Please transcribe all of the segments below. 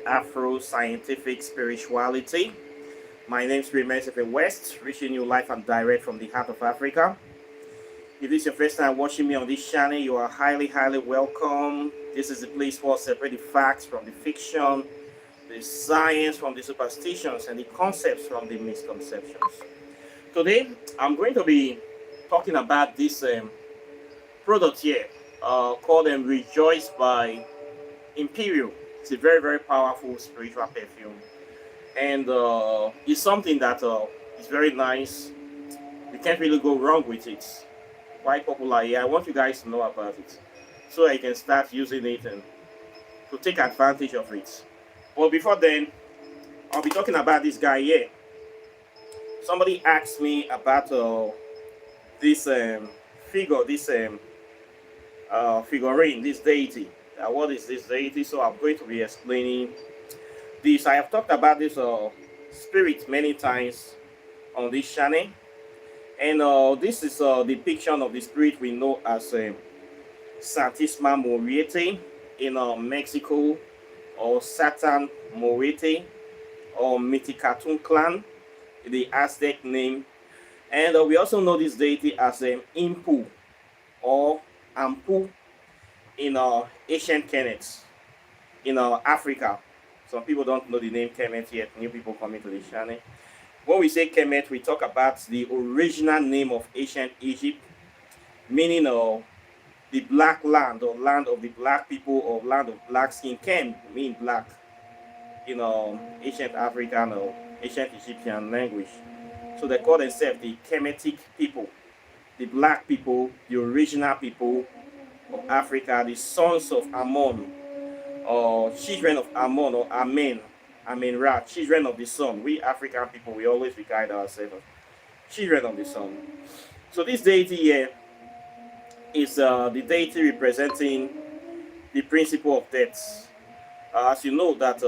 Afro-Scientific Spirituality. My name is Remesif West, reaching you live and direct from the heart of Africa. If this is your first time watching me on this channel, you are highly welcome. This is the place for separate the facts from the fiction, the science from the superstitions, and the concepts from the misconceptions. Today, I'm going to be talking about this product here called Rejoice by Imperio. It's a very powerful spiritual perfume, and it's something that is very nice. You can't really go wrong with it. Quite popular here. I want you guys to know about it so I can start using it and to take advantage of it. But before then, I'll be talking about this guy here. Somebody asked me about this figure, this figurine, this deity. What is this deity? So I'm going to be explaining this. I have talked about this spirit many times on this channel, and this is the depiction of the spirit we know as Santisma Moriete in Mexico, or Satan Morete, or Miticatun clan, the Aztec name. And we also know this deity as Impu or Ampu in ancient Kemet in Africa. Some people don't know the name Kemet yet, new people coming to the channel. When we say Kemet, we talk about the original name of ancient Egypt, meaning the black land, or land of the black people, or land of black skin. Kem mean black in ancient African or ancient Egyptian language. So they call themselves the Kemetic people, the black people, the original people of Africa, the sons of Ammon, or children of Ammon, or Amen, Amen-Ra, children of the sun. We African people, we always regard ourselves as children of the sun. So this deity here is the deity representing the principle of death. As you know that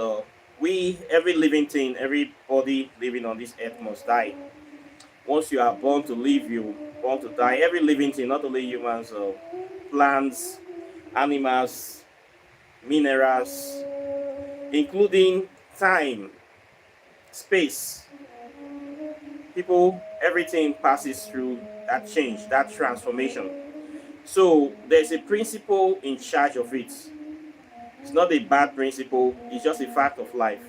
every living thing, everybody living on this earth must die. Once you are born to live, you born to die. Every living thing, not only humans, plants, animals, minerals, including time, space, people, everything passes through that change, that transformation. So there's a principle in charge of it. It's not a bad principle, it's just a fact of life.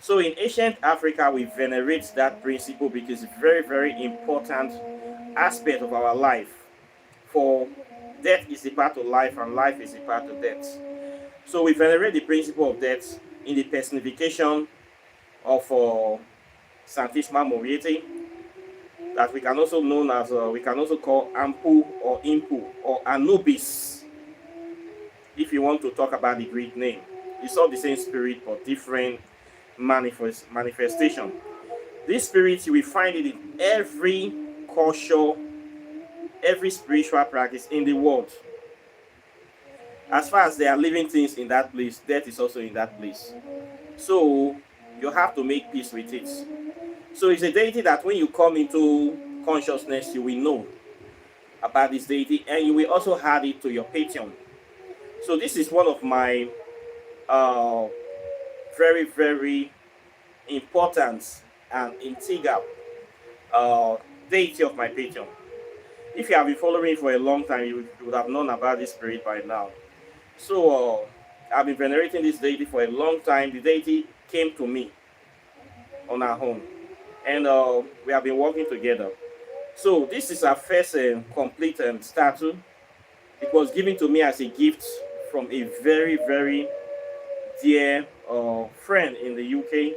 So in ancient Africa, we venerate that principle because it's a very important aspect of our life. For death is a part of life, and life is a part of death. So we venerate the principle of death in the personification of Santisma Moriete, that we can also known as we can also call Ampu or Impu or Anubis, if you want to talk about the Greek name. It's all the same spirit but different manifestation. This spirit, you will find it in every culture, every spiritual practice in the world. As far as there are living things in that place, death is also in that place. So you have to make peace with it. So it's a deity that when you come into consciousness, you will know about this deity, and you will also add it to your pantheon. So this is one of my very important and integral deity of my pantheon. If you have been following me for a long time, you would have known about this spirit by now. So I've been venerating this deity for a long time. The deity came to me on our own, and we have been working together. So this is our first complete statue. It was given to me as a gift from a very dear friend in the UK,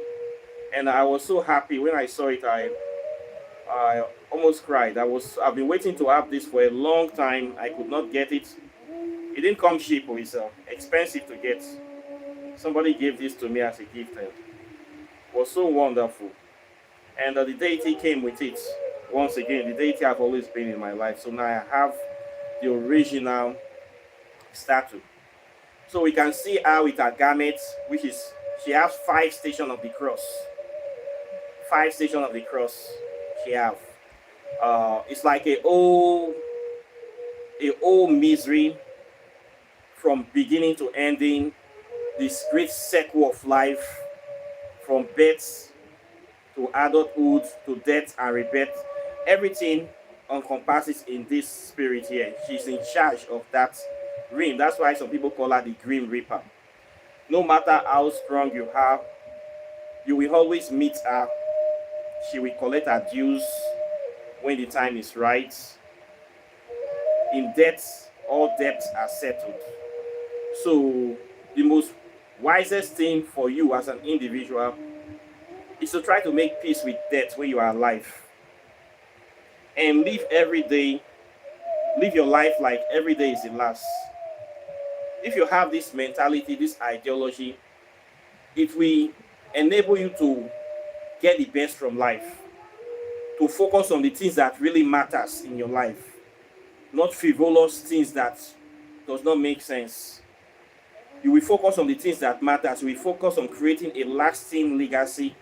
and I was so happy when I saw it. I almost cried. I've been waiting to have this for a long time. I could not get it. It didn't come cheap. It's expensive to get. Somebody gave this to me as a gift, and it was so wonderful. And the deity came with it. Once again, the deity have always been in my life. So now I have the original statue. So we can see her with her garments, which is, she has 5 stations of the cross. 5 stations of the cross she have. It's like a old misery from beginning to ending, this great circle of life from birth to adulthood to death and rebirth. Everything encompasses in this spirit here. She's in charge of that realm. That's why some people call her the Grim Reaper. No matter how strong you are, you will always meet her. She will collect her dues when the time is right. In death, all debts are settled. So, the most wisest thing for you as an individual is to try to make peace with death when you are alive and live your life like every day is the last. If you have this mentality, this ideology, it will enable you to get the best from life, to focus on the things that really matters in your life, not frivolous things that does not make sense. You will focus on the things that matters. You will focus on creating a lasting legacy.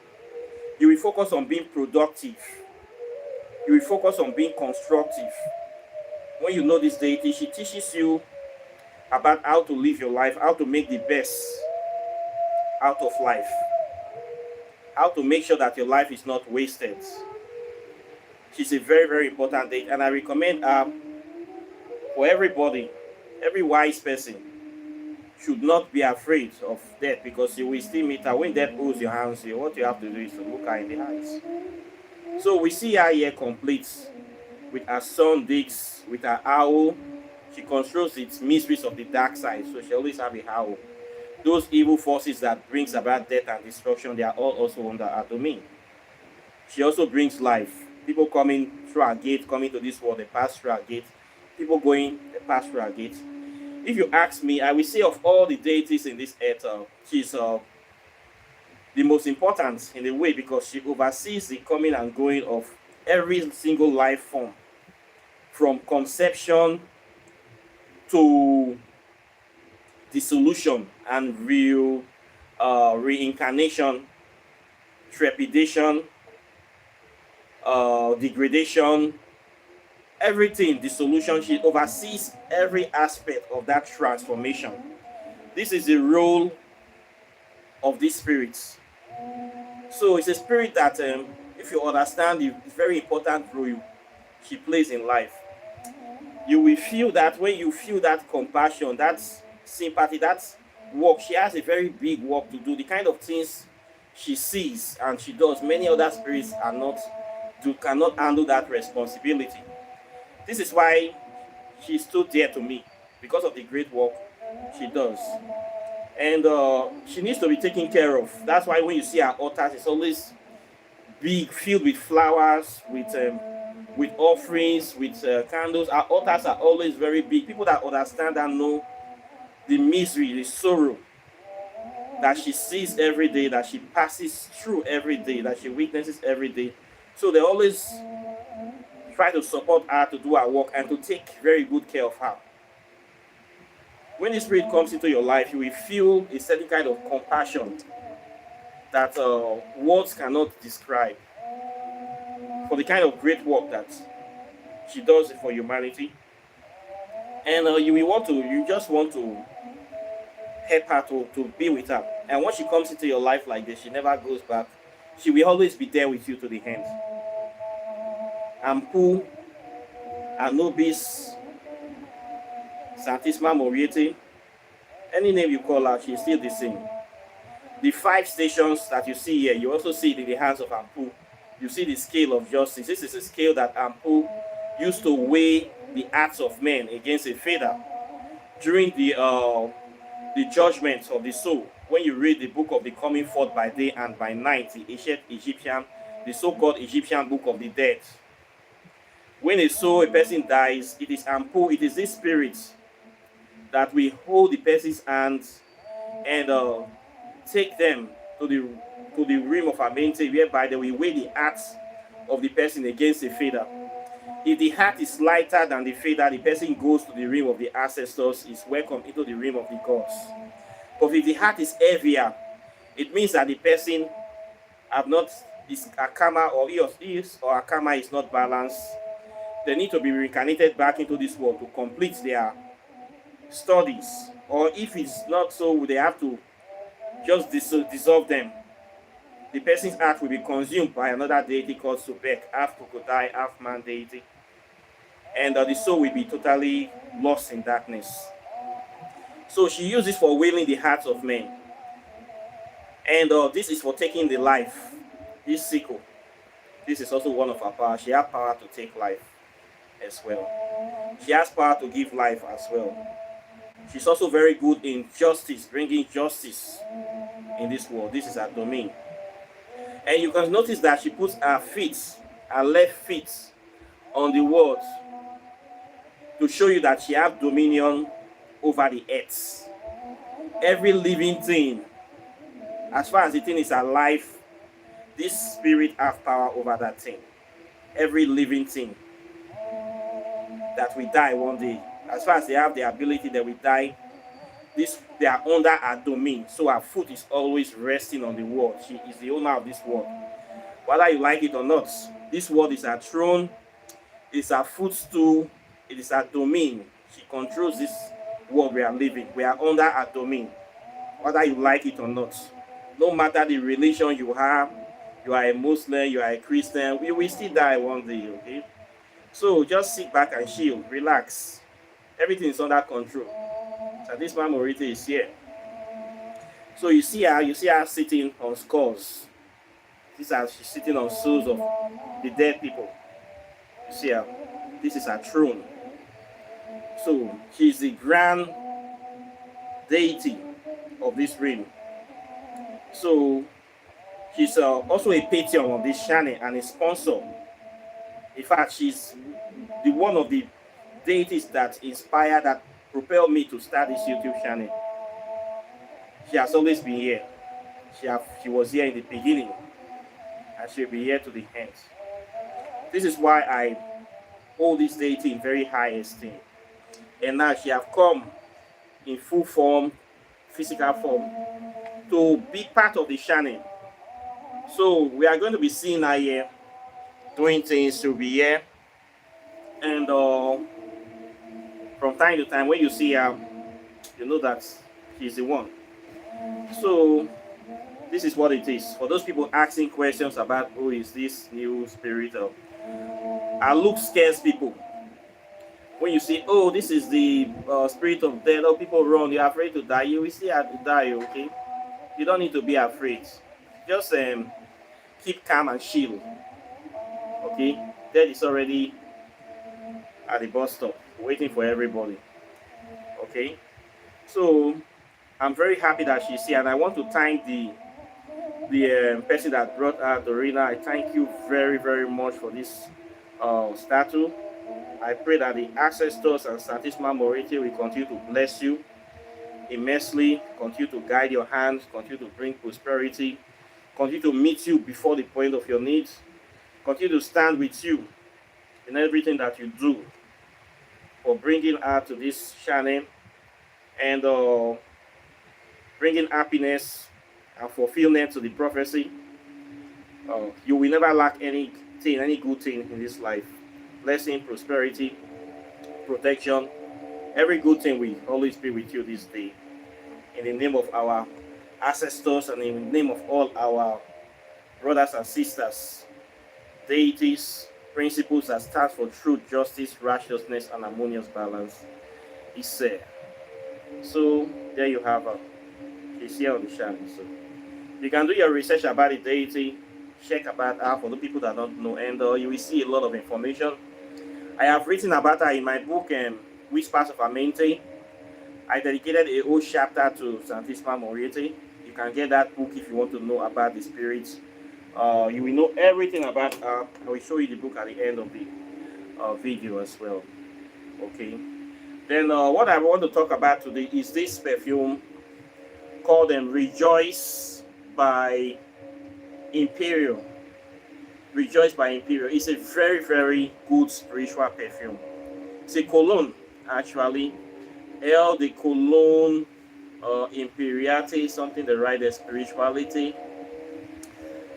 You will focus on being productive. You will focus on being constructive. When you know this deity, she teaches you about how to live your life, how to make the best out of life, how to make sure that your life is not wasted. She's a very, very important deity, and I recommend her for everybody. Every wise person should not be afraid of death, because you will still meet her. When death holds your hands, what you have to do is to look her in the eyes. So we see her here complete with her son Dix, with her owl. She controls its mysteries of the dark side, so she always have a owl. Those evil forces that brings about death and destruction, they are all also under her domain. She also brings life. People coming through her gate, coming to this world, they pass through her gate. People going, they pass through her gate. If you ask me, I will say of all the deities in this earth, she's the most important in a way, because she oversees the coming and going of every single life form, from conception to dissolution and reincarnation, trepidation, degradation, everything, dissolution. She oversees every aspect of that transformation. This is the role of these spirits. So it's a spirit that, if you understand the very important role she plays in life, you will feel that when you feel that compassion, that sympathy, that work. She has a very big work to do. The kind of things she sees and she does, many other spirits cannot handle that responsibility. This is why she stood there to me, because of the great work she does. And she needs to be taken care of. That's why when you see her altars, it's always big, filled with flowers, with offerings, with candles. Our altars are always very big. People that understand and know the misery, the sorrow that she sees every day, that she passes through every day, that she witnesses every day. So they always try to support her to do her work and to take very good care of her. When the spirit comes into your life, you will feel a certain kind of compassion that words cannot describe, for the kind of great work that she does for humanity. And you just want to help her to be with her. And when she comes into your life like this, she never goes back. She will always be there with you to the end. Ampu, Anubis, Santisma Moriete, any name you call her, she's still the same. The 5 stations that you see here, you also see it in the hands of Ampu. You see the scale of justice. This is a scale that Ampu used to weigh the acts of men against a feather during the judgment of the soul. When you read the book of the coming forth by day and by night, the ancient Egyptian, the so-called Egyptian book of the dead. When a person dies, it is Ampu, it is this spirit that will hold the person's hands and take them to the realm of Amente, whereby they will weigh the acts of the person against the feather. If the heart is lighter than the feather, the person goes to the realm of the ancestors, is welcomed into the realm of the gods. But if the heart is heavier, it means that the person his karma, or his or her karma is not balanced. They need to be reincarnated back into this world to complete their studies. Or if it's not so, they have to just dissolve them. The person's heart will be consumed by another deity called Subek, half crocodile, half man deity, and the soul will be totally lost in darkness. So she uses for wailing the hearts of men, and this is for taking the life. This sickle, this is also one of her powers. She has power to take life as well. She has power to give life as well. She's also very good in justice, bringing justice in this world. This is her domain. And you can notice that she puts her feet, her left feet, on the world to show you that she has dominion over the earth. Every living thing, as far as the thing is alive, this spirit has power over that thing. Every living thing that will die one day, as far as they have the ability that we die, they are under her domain. So her foot is always resting on the world. She is the owner of this world. Whether you like it or not, this world is her throne, it's her footstool, it is her domain. She controls this world we are living. We are under her domain, whether you like it or not. No matter the religion you have, you are a Muslim, you are a Christian, we will still die one day, okay? So just sit back and chill, relax. Everything is under control. So this man Morita is here. So you see her sitting on skulls. She's sitting on souls of the dead people. You see her. This is her throne. So she's the grand deity of this realm. So she's also a patron of this channel and a sponsor. In fact, she's the one of the deities that inspired, that propelled me to start this YouTube channel. She has always been here. She was here in the beginning, and she'll be here to the end. This is why I hold this deity in very high esteem. And now she have come in full form, physical form, to be part of the channel. So we are going to be seeing her here, doing things. She'll be here, and from time to time, when you see her, you know that she's the one. So this is what it is. For those people asking questions about who is this new spirit, her look scares people. When you say, oh, this is the spirit of death, or people run, you're afraid to die, you will see her die, okay? You don't need to be afraid. Just keep calm and chill, okay? Death is already at the bus stop, waiting for everybody, okay? So I'm very happy that she's here, and I want to thank the person that brought her, Dorina. I thank you very, very much for this statue. I pray that the ancestors and Santisma Morete will continue to bless you immensely, continue to guide your hands, continue to bring prosperity, continue to meet you before the point of your needs, continue to stand with you in everything that you do, for bringing her to this channel and bringing happiness and fulfillment to the prophecy. You will never lack anything, any good thing in this life. Blessing, prosperity, protection, every good thing will always be with you this day. In the name of our ancestors and in the name of all our brothers and sisters, deities, principles that stand for truth, justice, righteousness, and harmonious balance, is said. So there you have her. She's here on the channel. So you can do your research about the deity, check about her for the people that don't know, and you will see a lot of information. I have written about her in my book, Which Parts of Her Mente. I dedicated a whole chapter to Santisma Morete. You can get that book if you want to know about the spirits. You will know everything about her. I will show you the book at the end of the video as well. Okay. Then what I want to talk about today is this perfume called Rejoice by Imperio. Rejoice by Imperio. It's a very, very good spiritual perfume. It's a cologne, actually. El de Cologne Imperiate, something that write the spirituality.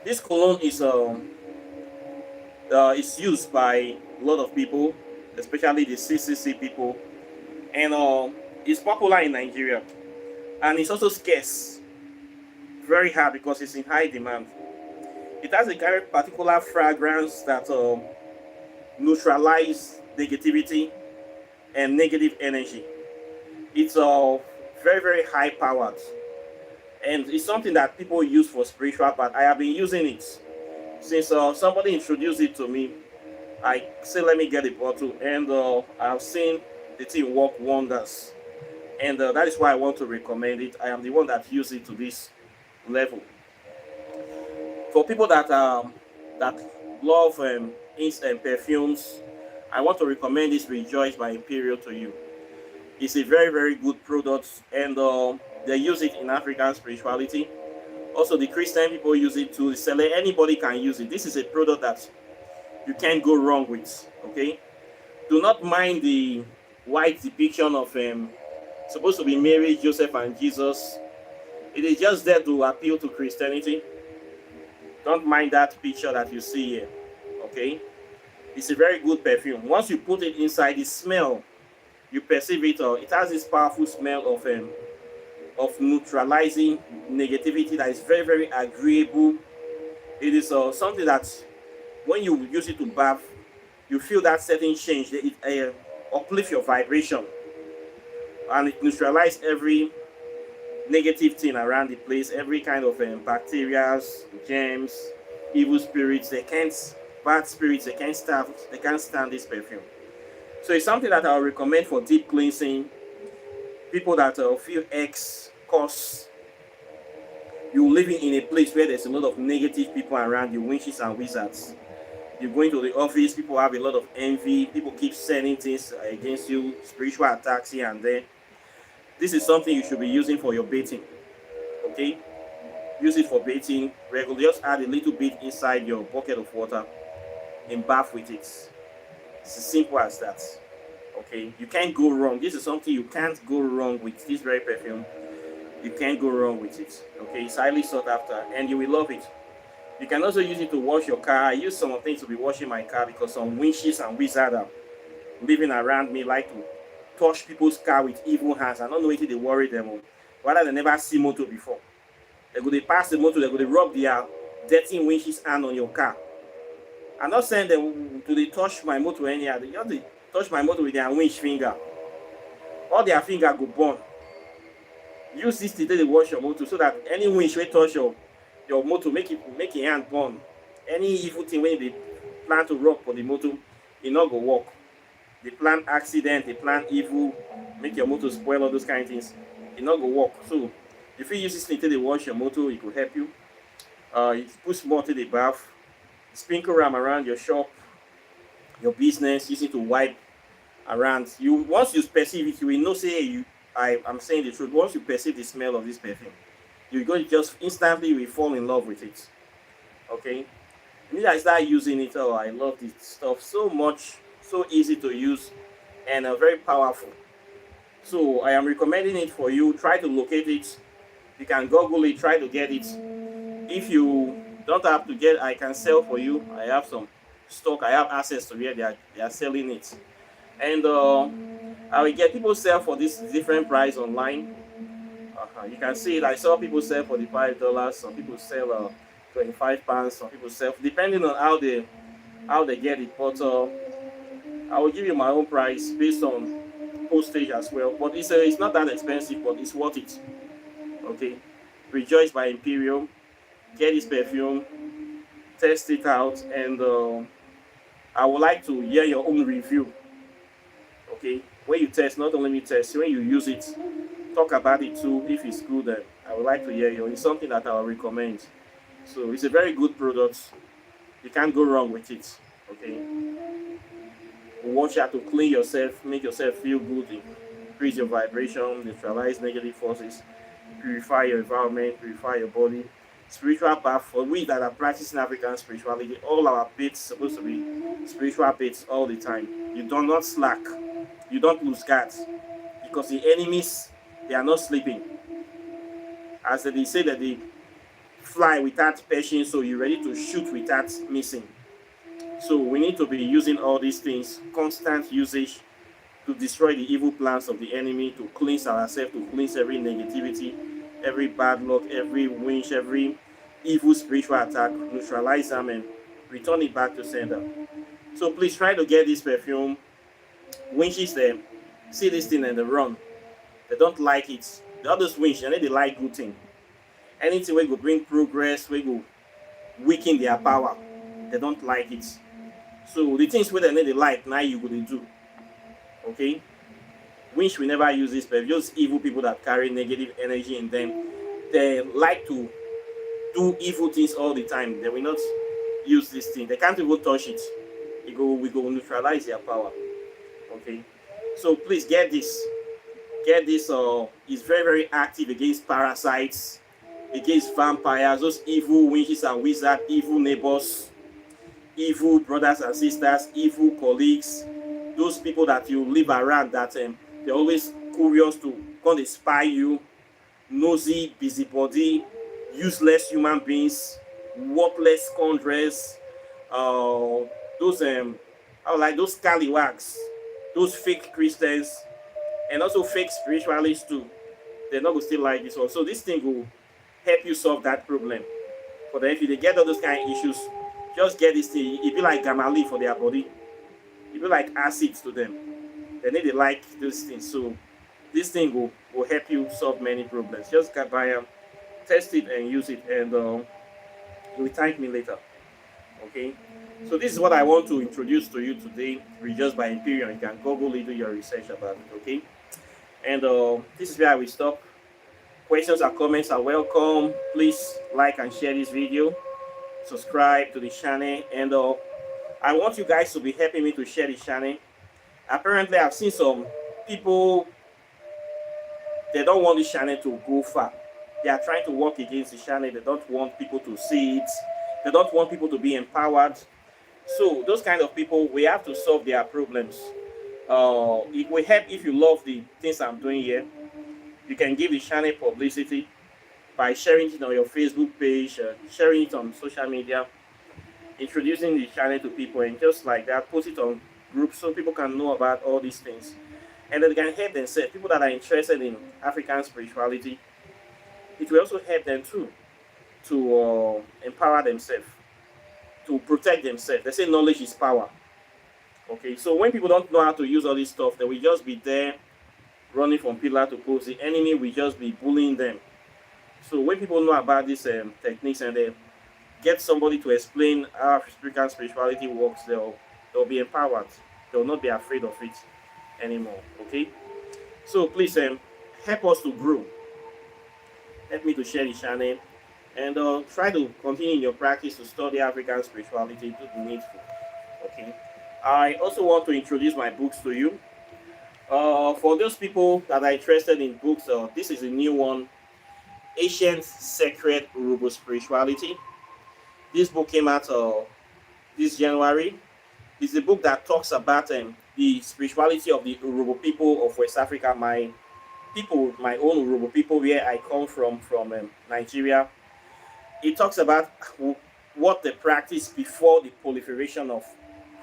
This cologne is used by a lot of people, especially the CCC people, and it's popular in Nigeria, and it's also scarce. very hard because it's in high demand. It has a very particular fragrance that neutralizes negativity and negative energy. It's very, very high powered, and it's something that people use for spiritual, but I have been using it since somebody introduced it to me. I say, let me get a bottle, and I've seen the thing work wonders. And that is why I want to recommend it. I am the one that used it to this level. For people that love perfumes, I want to recommend this Rejoice by Imperio to you. It's a very, very good product, and they use it in African spirituality. Also, the Christian people use it too. Anybody can use it. This is a product that you can't go wrong with. Okay, do not mind the white depiction of supposed to be Mary, Joseph, and Jesus. It is just there to appeal to Christianity. Don't mind that picture that you see here. Okay, it's a very good perfume. Once you put it inside, the smell, you perceive it. It has this powerful smell of neutralizing negativity that is very, very agreeable. It is something that when you use it to bath, you feel that certain change. It uplifts your vibration, and it neutralizes every negative thing around the place, every kind of bacteria, germs, evil spirits. Bad spirits, they can't stand this perfume. So it's something that I'll recommend for deep cleansing. People that feel X cause you living in a place where there's a lot of negative people around you, witches and wizards. You're going to the office, people have a lot of envy, people keep sending things against you, spiritual attacks here and there. This is something you should be using for your bathing. Okay? Use it for bathing regularly. Just add a little bit inside your bucket of water and bath with it. It's as simple as that. Okay? You can't go wrong. This is something you can't go wrong with. This very perfume. You can't go wrong with it. Okay? It's highly sought after and you will love it. You can also use it to wash your car. I use some things to be washing my car because some witches and wizards are living around me like to touch people's car with evil hands. I don't know if they worry them. Whether they never see motor before. They pass the motor, they rub their dirty witch's hand on your car. I'm not saying them to they touch my motor anyhow. They just touch my motor with their witch finger. All their finger go burn. Use this today to wash your motor so that any witch will touch your motor, make your hand burn. Any evil thing when they plan to rub for the motor, it not go work. They plan accident, they plan evil, make your motor spoil, all those kind of things. It not go work. So if you use this thing to wash your motor, it could help you. It puts more to the bath. Sprinkle them around your shop, your business, use it to wipe around. Once you perceive it, you will know say I'm saying the truth. Once you perceive the smell of this perfume, you're going to just instantly will fall in love with it. Okay? And I start using it. Oh, I love this stuff so much. So easy to use and very powerful. So I am recommending it for you. Try to locate it. You can Google it, try to get it. If you don't have to get, I can sell for you. I have some stock. I have access to where they are selling it. And I will get people sell for this different price online. You can see it. I saw people sell for the $5. Some people sell £25. Some people sell depending on how they get it. But I will give you my own price based on postage as well. But it's not that expensive, but it's worth it. Okay, Rejoice by Imperio. Get this perfume, test it out, and I would like to hear your own review. Okay, when you test, not only me test, when you use it, talk about it too. If it's good, then I would like to hear you. It's something that I will recommend. So it's a very good product. You can't go wrong with it. Okay, watch out to clean yourself, make yourself feel good, increase your vibration, neutralize negative forces, purify your environment, purify your body. Spiritual bath for we that are practicing African spirituality. All our baths supposed to be spiritual baths all the time. You do not slack. You don't lose guard because the enemies, they are not sleeping. As they say that they fly without patience, so you're ready to shoot without missing. So we need to be using all these things, constant usage to destroy the evil plans of the enemy, to cleanse ourselves, to cleanse every negativity, every bad luck, every winch, every evil spiritual attack, neutralize them and return it back to sender. So please try to get this perfume. Winches them, see this thing and they run. They don't like it. The others winch and they like good thing. Anything we go bring progress, we go weaken their power. They don't like it. So the things where they like, now you go to do. Okay? Winch we never use this perfume. Just evil people that carry negative energy in them. They like to do evil things all the time. They will not use this thing. They can't even touch it. We go neutralize their power. Okay? So please get this. Get this. It's very, very active against parasites, against vampires, those evil witches and wizards, evil neighbors, evil brothers and sisters, evil colleagues, those people that you live around that they're always curious to come and spy you, nosy, busybody, useless human beings, worthless scoundrels, those like those scallywags, those fake Christians, and also fake spiritualists too. They're not going to still like this one. So this thing will help you solve that problem. For them, if you get all those kind of issues, just get this thing. It be like gamali for their body. It be like acids to them. They need to like those things. So this thing will help you solve many problems. Just get by them, test it and use it, and you will thank me later. Okay. So this is what I want to introduce to you today. Just by Imperio. You can Google it, do your research about it. Okay. And this is where I will stop. Questions and comments are welcome. Please like and share this video. Subscribe to the channel. And I want you guys to be helping me to share the channel. Apparently, I've seen some people, they don't want the channel to go far. They are trying to work against the channel. They don't want people to see it. They don't want people to be empowered. So those kind of people, we have to solve their problems. It will help if you love the things I'm doing here. You can give the channel publicity by sharing it on your Facebook page, sharing it on social media, introducing the channel to people, and just like that, post it on groups so people can know about all these things. And then they can help themselves. People that are interested in African spirituality, it will also help them too to empower themselves, to protect themselves. They say knowledge is power. Okay, so when people don't know how to use all this stuff, they will just be there running from pillar to post. The enemy will just be bullying them. So when people know about these techniques and they get somebody to explain how African spirituality works, they'll be empowered. They'll not be afraid of it anymore. Okay, so please help us to grow. Help me to share the channel and try to continue in your practice to study African spirituality. Do the needful. Okay. I also want to introduce my books to you. For those people that are interested in books, this is a new one, Ancient Sacred Urobo Spirituality. This book came out this January. It's a book that talks about the spirituality of the Urobo people of West Africa. My own Urobo people, where I come from Nigeria. It talks about what they practiced before the proliferation of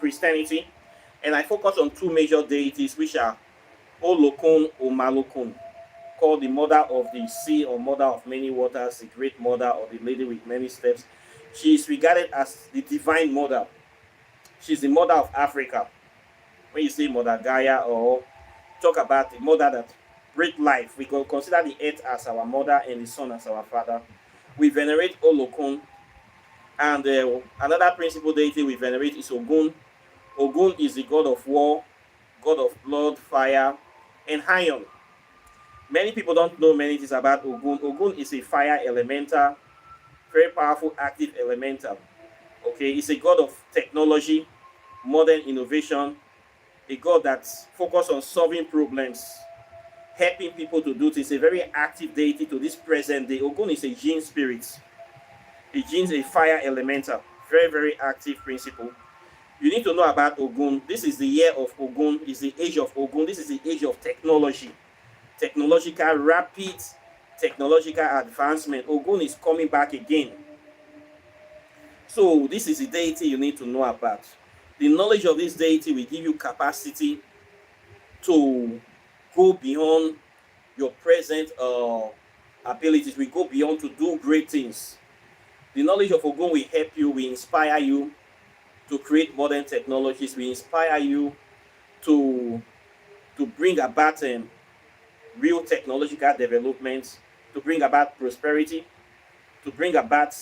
Christianity, and I focus on two major deities, which are Olokun or Malokun, called the mother of the sea or mother of many waters, the great mother or the lady with many steps. She is regarded as the divine mother. She's the mother of Africa. When you say Mother Gaia or talk about the mother that breathed life, we can consider the earth as our mother and the sun as our father. We venerate Olokun, and another principal deity we venerate is Ogun. Ogun is the god of war, god of blood, fire, and iron. Many people don't know many things about Ogun. Ogun is a fire elemental, very powerful, active elemental. Okay, it's a god of technology, modern innovation, a god that's focused on solving problems, helping people to do things. A very active deity to this present day. Ogun is a Jinn spirit. A Jinn is a fire elemental, very, very active principle. You need to know about Ogun. This is the year of Ogun. It's the age of Ogun. This is the age of technology. Rapid technological advancement. Ogun is coming back again. So this is the deity you need to know about. The knowledge of this deity will give you capacity to go beyond your present abilities. We go beyond to do great things. The knowledge of Ogun will help you, will inspire you to create modern technologies, will inspire you to bring about real technological developments, to bring about prosperity, to bring about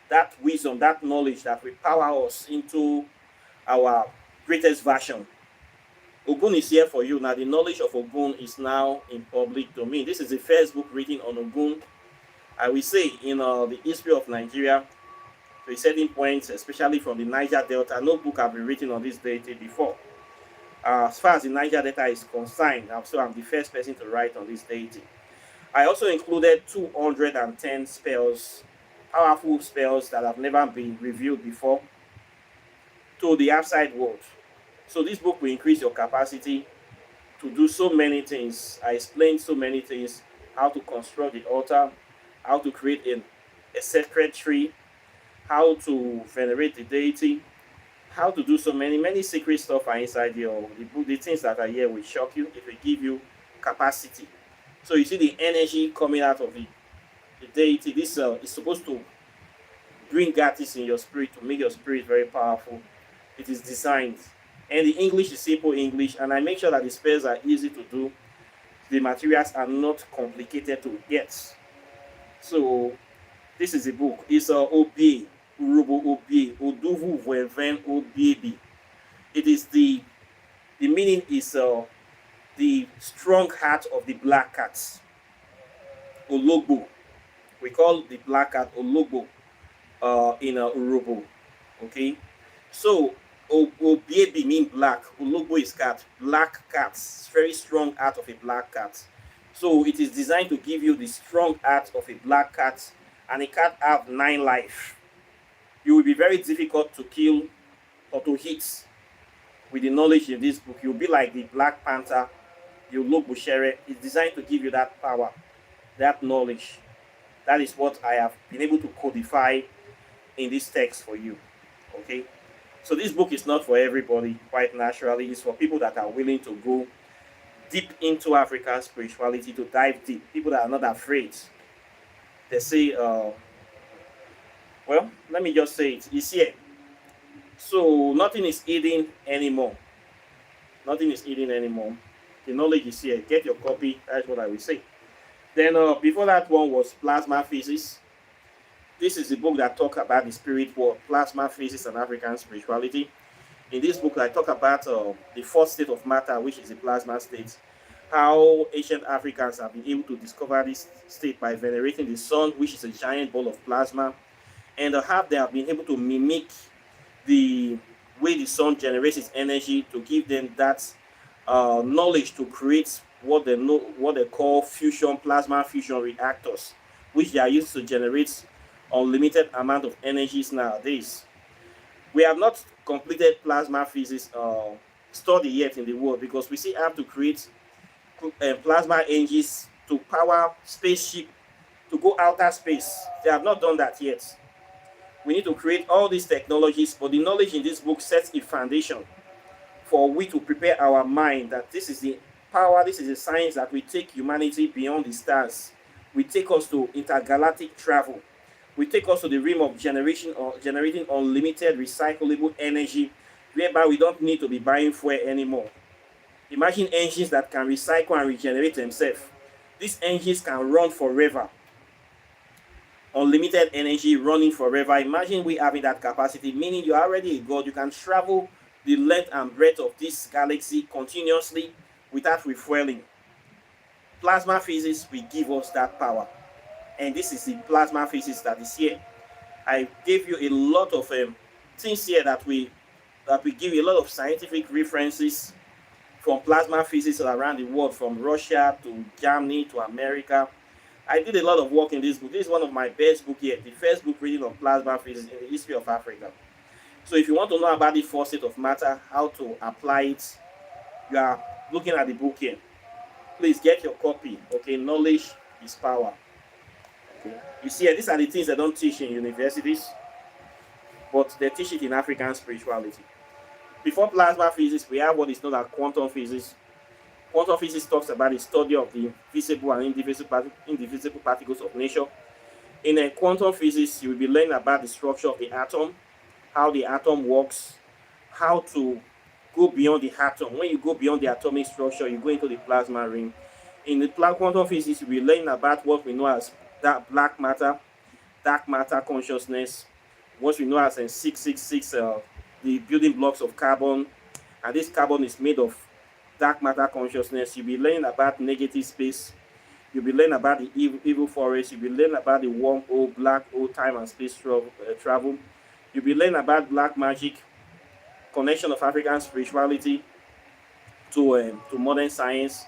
that wisdom, that knowledge that will power us into our greatest version. Ogun is here for you. Now, the knowledge of Ogun is now in public domain. This is the first book written on Ogun. I will say in the history of Nigeria, to a certain point, especially from the Niger Delta, no book has been written on this deity before. As far as the Niger Delta is concerned, so I'm the first person to write on this deity. I also included 210 spells, powerful spells that have never been revealed before to the outside world. So this book will increase your capacity to do so many things. I explained so many things: how to construct the altar, how to create a sacred tree, how to venerate the deity, how to do so many secret stuff are inside here. The book, the things that are here will shock you. It will give you capacity. So you see the energy coming out of the deity. This is supposed to bring artists in your spirit, to make your spirit very powerful. It is designed. And the English is simple English, and I make sure that the spells are easy to do. The materials are not complicated to get. So this is the book. It's Obie, Urobo Obie, Oduvu Vueven Obiebi. It is the meaning is the strong heart of the black cat. Ologbo. We call the black cat Ologbo in Urobo. Okay? So Obiebi means black. Ologbo is cat. Black cats. Very strong heart of a black cat. So it is designed to give you the strong heart of a black cat, and a cat have 9 life. You will be very difficult to kill or to hit with the knowledge in this book. You'll be like the Black Panther, you look Bushere. It's designed to give you that power, that knowledge. That is what I have been able to codify in this text for you. Okay? So this book is not for everybody, quite naturally. It's for people that are willing to go deep into African spirituality, to dive deep. People that are not afraid. They say, well, let me just say it. It's here. So nothing is hidden anymore. Nothing is hidden anymore. The knowledge is here. Get your copy. That's what I will say. Then before that one was Plasma Physics. This is the book that talks about the spirit world, plasma physics and African spirituality. In this book, I talk about the fourth state of matter, which is the plasma state. How ancient Africans have been able to discover this state by venerating the sun, which is a giant ball of plasma, and how they have been able to mimic the way the sun generates its energy to give them that knowledge to create what they call fusion, plasma fusion reactors, which they are used to generate unlimited amount of energies nowadays. We have not completed plasma physics study yet in the world, because we still have to create plasma engines to power spaceship to go outer space. They have not done that yet. We need to create all these technologies, but the knowledge in this book sets a foundation for we to prepare our mind that this is the power, this is the science that will take humanity beyond the stars. We take us to intergalactic travel. We take us to the realm of generation or generating unlimited recyclable energy, whereby we don't need to be buying fuel anymore. Imagine engines that can recycle and regenerate themselves. These engines can run forever. Unlimited energy running forever. Imagine we having that capacity, meaning you're already a god. You can travel the length and breadth of this galaxy continuously without refueling. Plasma physics will give us that power. And this is the plasma physics that is here. I gave you a lot of things here that we give you a lot of scientific references from plasma physics around the world, from Russia to Germany to America. I did a lot of work in this book. This is one of my best books here, the first book written on plasma physics in the history of Africa. So if you want to know about the fourth state of matter, how to apply it, you are looking at the book here. Please get your copy. Okay, knowledge is power. Okay. You see, these are the things they don't teach in universities, but they teach it in African spirituality. Before plasma physics, we have what is known as quantum physics. Quantum physics talks about the study of the visible and indivisible particles of nature. In quantum physics, you will be learning about the structure of the atom, how the atom works, how to go beyond the atom. When you go beyond the atomic structure, you go into the plasma ring. In the quantum physics, you'll be learning about what we know as that black matter, dark matter consciousness, what we know as in 666, the building blocks of carbon, and this carbon is made of dark matter consciousness. You'll be learning about negative space. You'll be learning about the evil forest. You'll be learning about the wormhole, black hole, time and space travel. You'll be learning about black magic, connection of African spirituality to modern science.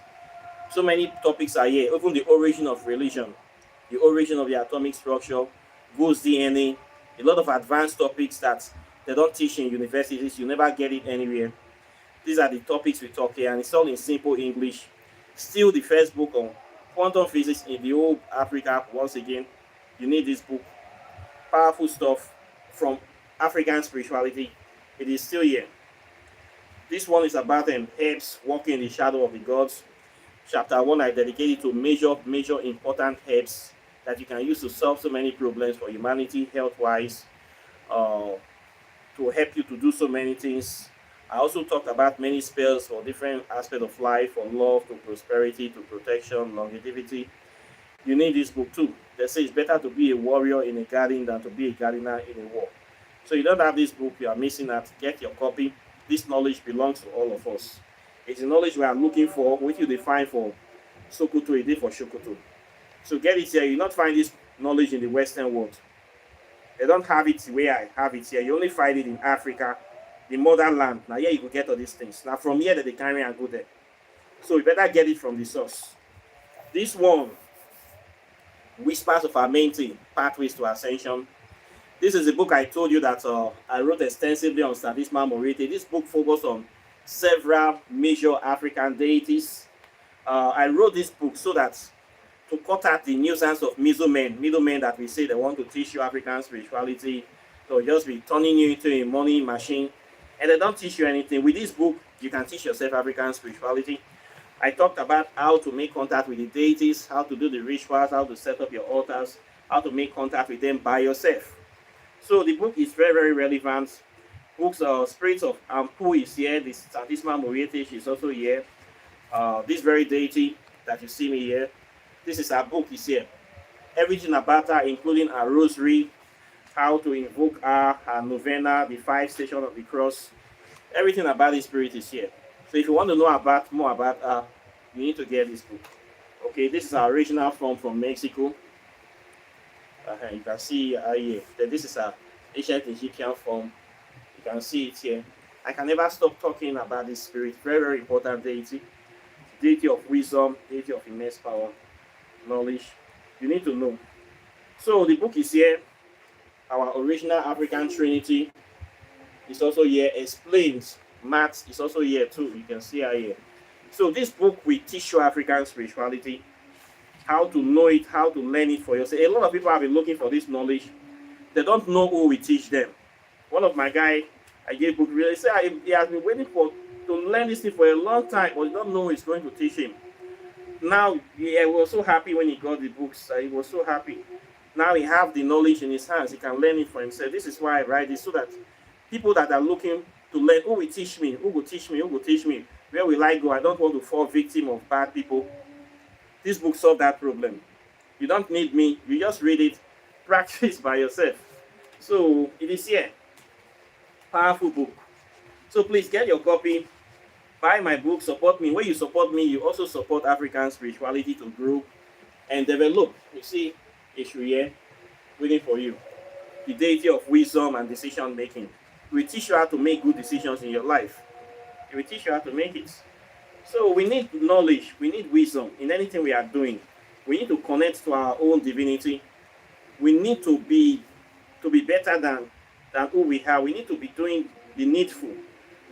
So many topics are here. Even the origin of religion, the origin of the atomic structure, ghost DNA, a lot of advanced topics that they don't teach in universities. You never get it anywhere. These are the topics we talk here, and it's all in simple English. Still the first book on quantum physics in the whole Africa. Once again, you need this book. Powerful stuff from African spirituality. It is still here. This one is about herbs walking in the shadow of the gods. Chapter 1, I dedicated to major important herbs that you can use to solve so many problems for humanity, health-wise, to help you to do so many things. I also talked about many spells for different aspects of life, from love to prosperity to protection, longevity. You need this book too. They say it's better to be a warrior in a garden than to be a gardener in a war. So you don't have this book, you are missing that. Get your copy. This knowledge belongs to all of us. It's the knowledge we are looking for, which you define for Sokoto, a day for Sokoto. So get it here. You not find this knowledge in the Western world. They don't have it where I have it here. You only find it in Africa, the motherland. Now here you will get all these things. Now from here that they carry and go there. So you better get it from the source. This one, Whispers of Amenity, Pathways to Ascension. This is a book I told you that I wrote extensively on Statisma Morete. This book focused on several major African deities. I wrote this book so that to cut out the nuisance of middlemen that we say they want to teach you African spirituality. They'll just be turning you into a money machine, and they don't teach you anything. With this book, you can teach yourself African spirituality. I talked about how to make contact with the deities, how to do the rituals, how to set up your altars, how to make contact with them by yourself. So the book is very, very relevant. Books Spirits of Ampu is here. This Statisma Morete is also here. This very deity that you see me here, this is her book is here. Everything about her, including her rosary, how to invoke her novena, the 5 stations of the cross. Everything about this spirit is here. So if you want to know more about her, you need to get this book. Okay, this is our original form from Mexico. You can see here. This is an ancient Egyptian form. You can see it here. I can never stop talking about this spirit. Very, very important deity. Deity of wisdom, deity of immense power, knowledge. You need to know. So the book is here. Our original African Trinity is also here. Explains. Maths is also here too. You can see her here. So this book will teach you African spirituality, how to know it, how to learn it for yourself. A lot of people have been looking for this knowledge. They don't know who will teach them. One of my guy, I gave book really said he has been waiting to learn this thing for a long time, but he don't know who is going to teach him. Now he was so happy when he got the books. He was so happy. Now he have the knowledge in his hands. He can learn it for himself. This is why I write this, so that people that are looking to learn, who will teach me, who will teach me, who will teach me, where will I go? I don't want to fall victim of bad people. This book solves that problem. You don't need me. You just read it, practice by yourself. So it is here. Powerful book. So please get your copy. Buy my book. Support me. When you support me, you also support African spirituality to grow and develop. You see, it's here waiting for you. The deity of wisdom and decision making. It will teach you how to make good decisions in your life. It will teach you how to make it. So we need knowledge, we need wisdom in anything we are doing. We need to connect to our own divinity. We need to be better than who we are. We need to be doing the needful.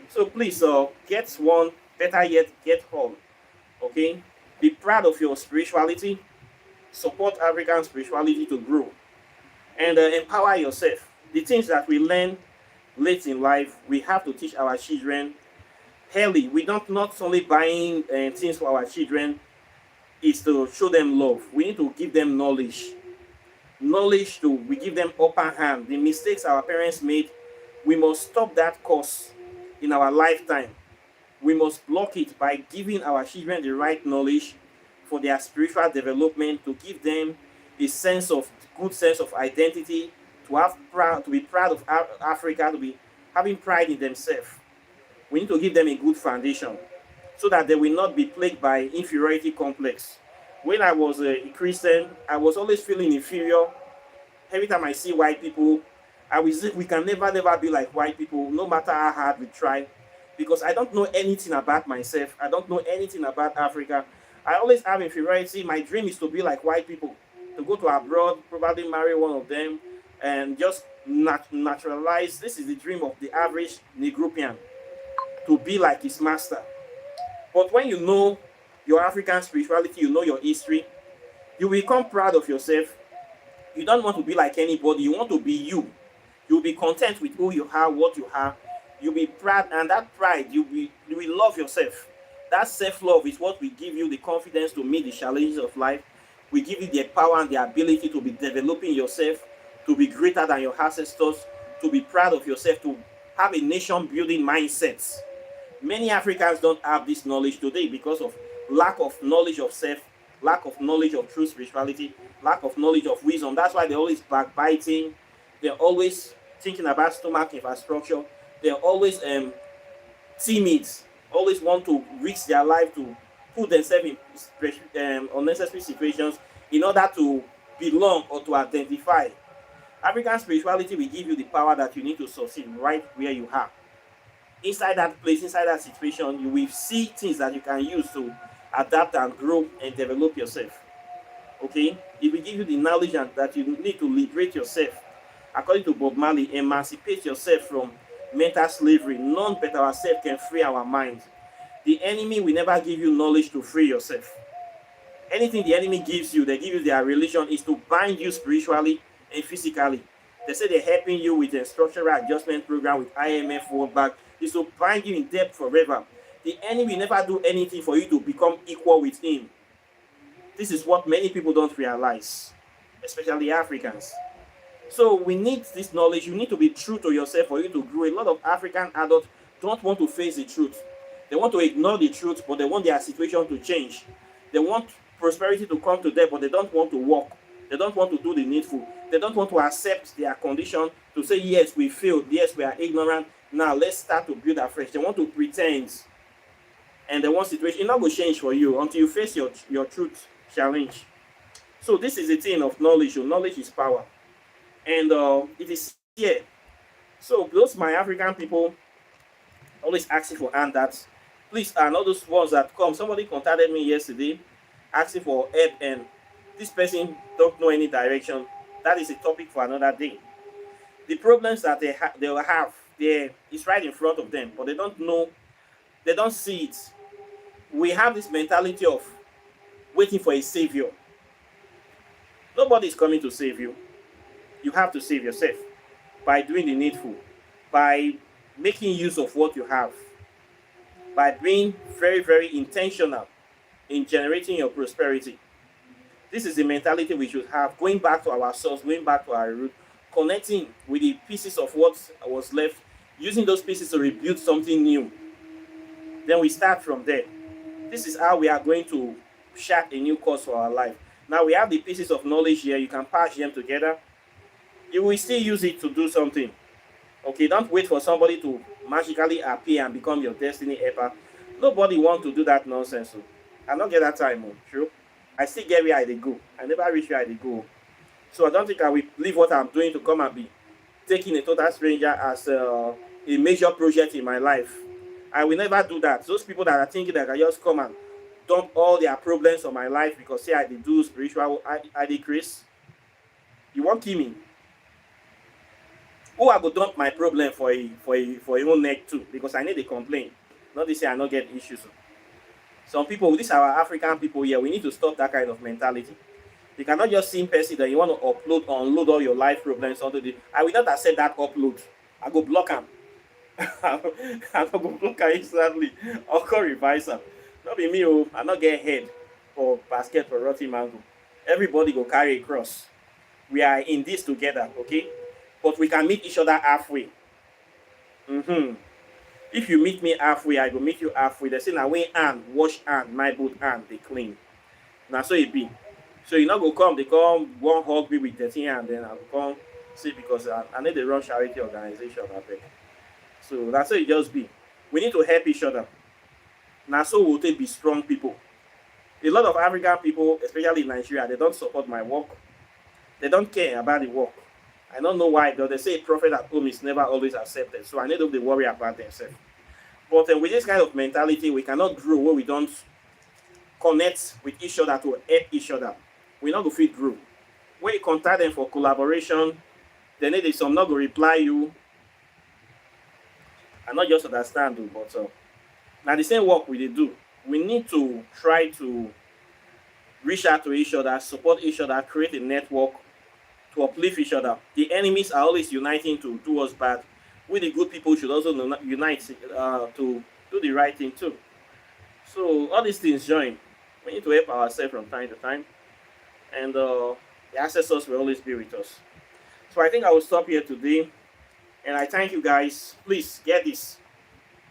So please get one, better yet, get all. Okay? Be proud of your spirituality. Support African spirituality to grow. And empower yourself. The things that we learn late in life, we have to teach our children. early. We don't not only buying things for our children is to show them love. We need to give them knowledge. Knowledge to we give them upper hand. The mistakes our parents made, we must stop that course in our lifetime. We must block it by giving our children the right knowledge for their spiritual development, to give them a sense of good sense of identity, to have proud, to be proud of Africa, to be having pride in themselves. We need to give them a good foundation so that they will not be plagued by inferiority complex. When I was a Christian, I was always feeling inferior. Every time I see white people, I will say we can never be like white people, no matter how hard we try, because I don't know anything about myself. I don't know anything about Africa. I always have inferiority. My dream is to be like white people, to go to abroad, probably marry one of them, and just naturalize. This is the dream of the average Negropian, to be like his master. But when you know your African spirituality, you know your history, you become proud of yourself. You don't want to be like anybody. You want to be you. You'll be content with who you are, what you are. You'll be proud, and that pride, you will love yourself. That self-love is what will give you the confidence to meet the challenges of life. We give you the power and the ability to be developing yourself, to be greater than your ancestors, to be proud of yourself, to have a nation-building mindset. Many Africans don't have this knowledge today because of lack of knowledge of self, lack of knowledge of true spirituality, lack of knowledge of wisdom. That's why they're always backbiting. They're always thinking about stomach infrastructure. They're always timid, always want to risk their life, to put themselves in unnecessary situations in order to belong or to identify. African spirituality will give you the power that you need to succeed right where you are. Inside that place, inside that situation, you will see things that you can use to adapt and grow and develop yourself. Okay? It will give you the knowledge that you need to liberate yourself. According to Bob Marley, emancipate yourself from mental slavery. None but ourselves can free our minds. The enemy will never give you knowledge to free yourself. Anything the enemy gives you, they give you their religion, is to bind you spiritually and physically. They say they're helping you with a structural adjustment program with IMF World Bank. Is to bind you in debt forever. The enemy will never do anything for you to become equal with him. This is what many people don't realize, especially Africans. So we need this knowledge. You need to be true to yourself for you to grow. A lot of African adults don't want to face the truth. They want to ignore the truth, but they want their situation to change. They want prosperity to come to them, but they don't want to work. They don't want to do the needful. They don't want to accept their condition, to say, yes, we failed. Yes, we are ignorant. Now let's start to build afresh. They want to pretend. And they want situation. It's not going to change for you until you face your truth challenge. So this is the thing of knowledge. Knowledge is power. And it is here. So those my African people always asking for handouts. Please, and all those ones that come. Somebody contacted me yesterday asking for help, and this person don't know any direction. That is a topic for another day. The problems that they will have there is right in front of them, but they don't know, they don't see it. We have this mentality of waiting for a savior. Nobody is coming to save you. You have to save yourself by doing the needful, by making use of what you have, by being very intentional in generating your prosperity. This is the mentality we should have, going back to our source, going back to our root, connecting with the pieces of what was left, using those pieces to rebuild something new. Then we start from there. This is how we are going to chart a new course for our life. Now we have the pieces of knowledge here. You can patch them together. You will still use it to do something. Okay, don't wait for somebody to magically appear and become your destiny helper. Nobody wants to do that nonsense. So I don't get that time. True. I still get where I go. I never reach where I go. So I don't think I will leave what I'm doing to come and be taking a total stranger as a major project in my life. I will never do that. Those people that are thinking that I just come and dump all their problems on my life because say I did do spiritual, I decrease. You won't kill me. Who I go dump my problem for a own neck too, because I need a complaint. Not to say I not get issues. Some people, these are our African people here, we need to stop that kind of mentality. You cannot just see in person that you want to upload or unload all your life problems onto the. I will not accept that upload. I go block them. I no go look at instantly or call reviser. Not be me, oh, I not get head for basket for rotty mango. Everybody go carry a cross. We are in this together, okay? But we can meet each other halfway. Mm-hmm. If you meet me halfway, I go meet you halfway. They say now when hand, wash hand, my both hand, they clean. Now so it be. So you not go come, they come one hug me with 13 hand, then I'll come see because I need the run charity organization, I beg. So that's how it just be. We need to help each other. Now so we'll take be strong people. A lot of African people, especially in Nigeria, they don't support my work. They don't care about the work. I don't know why, though. They say prophet at home is never always accepted. So I need to be worry about themselves. But with this kind of mentality, we cannot grow where we don't connect with each other to help each other. We not go fit grow. When you contact them for collaboration, they need some not go reply you. I not just understand, though, but now the same work we dey do. We need to try to reach out to each other, support each other, create a network to uplift each other. The enemies are always uniting to do us bad. We the good people should also unite to do the right thing too. So all these things join. We need to help ourselves from time to time, and the ancestors will always be with us. So I think I will stop here today, and I thank you guys. Please get this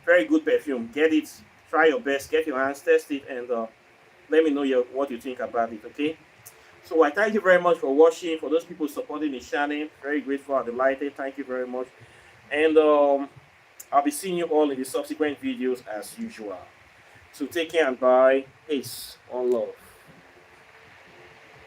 very good perfume. Get it. Try your best. Get your hands, test it, and let me know what you think about it. Okay. So I thank you very much for watching. For those people supporting the channel, very grateful and delighted. Thank you very much. And I'll be seeing you all in the subsequent videos as usual. So take care and bye. Peace. All love.